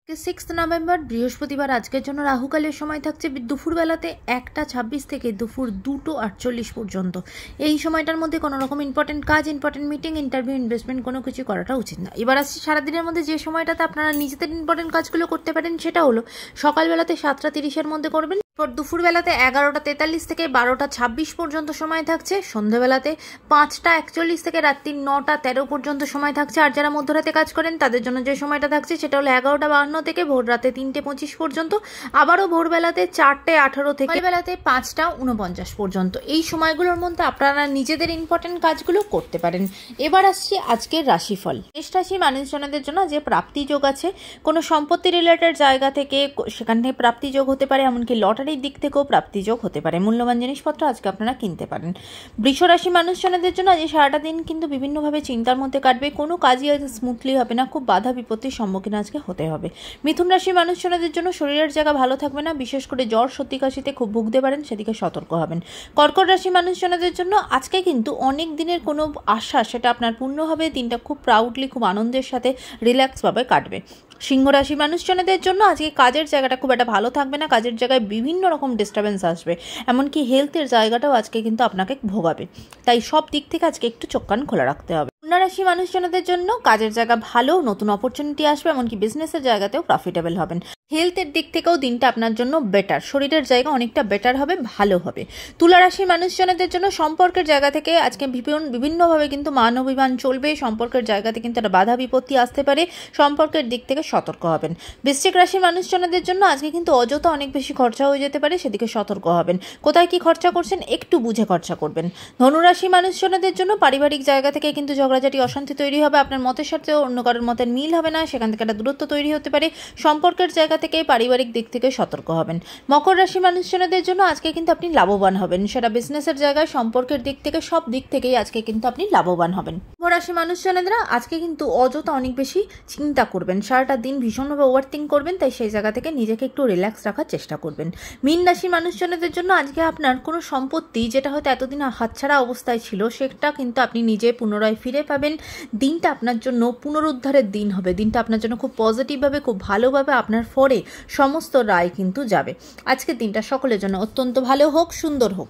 6 November বৃহস্পতিবার আজকের জন্য রাহুকালের সময় থাকছে দুপুরবেলাতে 1:26 থেকে দুপুর 2:48 পর্যন্ত। এই সময়টার মধ্যে কোনো রকম ইম্পর্টেন্ট কাজ, ইম্পর্টেন্ট মিটিং, ইন্টারভিউ, ইনভেস্টমেন্ট কোনো কিছু করাটা উচিত না। এবার আসছে সারাদিনের মধ্যে যে সময়টাতে আপনারা নিজেদের ইম্পর্টেন্ট কাজগুলো করতে পারেন সেটা হলো সকালবেলাতে 7:30-এর মধ্যে করবেন। এরপর দুপুরবেলাতে 11:43 থেকে 12:26 পর্যন্ত সময় থাকছে। সন্ধ্যাবেলাতে 5:41 থেকে রাত্রি 9:13 পর্যন্ত সময় থাকছে। আর যারা মধ্যরাতে কাজ করেন তাদের জন্য যে সময়টা থাকছে সেটা হলো 11:52 থেকে ভোর রাতে 3:25 পর্যন্ত। আবারও ভোরবেলাতে 4:18 থেকে বেলাতে 5:49 পর্যন্ত। এই সময়গুলোর মধ্যে আপনারা নিজেদের ইম্পর্টেন্ট কাজগুলো করতে পারেন। এবার আসছি আজকের রাশিফল। মেষ রাশি মানুষজনদের জন্য যে প্রাপ্তি যোগ আছে, কোনো সম্পত্তি রিলেটেড জায়গা থেকে সেখান থেকে প্রাপ্তি যোগ হতে পারে, এমনকি লটারির দিক থেকেও প্রাপ্তি যোগ হতে পারে। মূল্যবান জিনিসপত্র আজকে আপনারা কিনতে পারেন। বৃষ রাশি মানুষজনদের জন্য আজ সারাটা দিন কিন্তু বিভিন্নভাবে চিন্তার মধ্যে কাটবে। কোনো কাজই আজ স্মুথলি হবে না, খুব বাধা বিপত্তির সম্মুখীন আজকে হতে হবে। মিথুন রাশি মানুষজনদের জন্য শরীরের জায়গা ভালো থাকবে না, বিশেষ করে জ্বর সর্দি কাশিতে খুব ভুগতে পারেন, সেদিকে সতর্ক হবেন। কর্কট রাশি মানুষজনদের জন্য আজকে কিন্তু অনেক দিনের কোনো আশা সেটা আপনার পূর্ণ হবে। দিনটা খুব প্রাউডলি, খুব আনন্দের সাথে রিল্যাক্সভাবে কাটবে। সিংহ রাশি মানুষজনদের জন্য আজকে কাজের জায়গাটা খুব একটা ভালো থাকবে না, কাজের জায়গায় বিভিন্ন রকম ডিস্টারবেন্স আসবে, এমনকি হেলথের জায়গাটাও আজকে কিন্তু আপনাকে ভোগাবে। তাই সব দিক থেকে আজকে একটু চোখ কান খোলা রাখতে হবে। কন্যা রাশি মানুষজনদের জন্য কাজের জায়গা ভালো, নতুন অপরচুনিটি আসবে, এমনকি বিজনেসের জায়গাতেও প্রফিটেবল হবেন। হেলথের দিক থেকেও দিনটা আপনার জন্য বেটার, শরীরের জায়গা অনেকটা বেটার হবে, ভালো হবে। তুলা রাশি মানুষজনদের জন্য সম্পর্কের জায়গা থেকে আজকে বিভিন্নভাবে কিন্তু মান অভিমান চলবে, সম্পর্কের জায়গাতে কিন্তু একটা বাধা বিপত্তি আসতে পারে, সম্পর্কের দিক থেকে সতর্ক হবেন। বৃশ্চিক রাশি মানুষজনদের জন্য আজকে কিন্তু অযথা অনেক বেশি খরচা হয়ে যেতে পারে, সেদিকে সতর্ক হবেন। কোথায় কি খরচা করছেন একটু বুঝে খরচা করবেন। ধনুরাশি মানুষজনদের জন্য পারিবারিক জায়গা থেকে কিন্তু ঝগড়াঝাটি, অশান্তি তৈরি হবে, আপনার মতের সাথে অন্য কারোর মতের মিল হবে না, সেখান থেকে একটা দূরত্ব তৈরি হতে পারে। সম্পর্কের জায়গা থেকে পারিবারিক দিক থেকে সতর্ক হবেন। মকর রাশি মানুষজনদের জন্য আজকে কিন্তু আপনি লাভবান হবেন, সেটা বিজনেসের জায়গায়, সম্পর্কের দিক থেকে, সব দিক থেকেই আজকে কিন্তু আপনি লাভবান হবেন। কুম্ভ রাশি মানুষজনেরা আজকে কিন্তু অযথা অনেক বেশি চিন্তা করবেন, সারাটা দিন ভীষণভাবে ওভারথিঙ্ক করবেন, তাই সেই জায়গা থেকে নিজেকে একটু রিল্যাক্স রাখার চেষ্টা করবেন। মীন রাশি মানুষজনদের জন্য আজকে আপনার কোনো সম্পত্তি যেটা হয়তো এতদিন হাতছাড়া অবস্থায় ছিল সেটা কিন্তু আপনি নিজে পুনরায় ফিরে পাবেন। দিনটা আপনার জন্য পুনরুদ্ধারের দিন হবে, দিনটা আপনার জন্য খুব পজিটিভভাবে, খুব ভালোভাবে আপনার ফরে সমস্ত রায় কিন্তু যাবে। আজকের দিনটা সকলের জন্য অত্যন্ত ভালো হোক, সুন্দর হোক।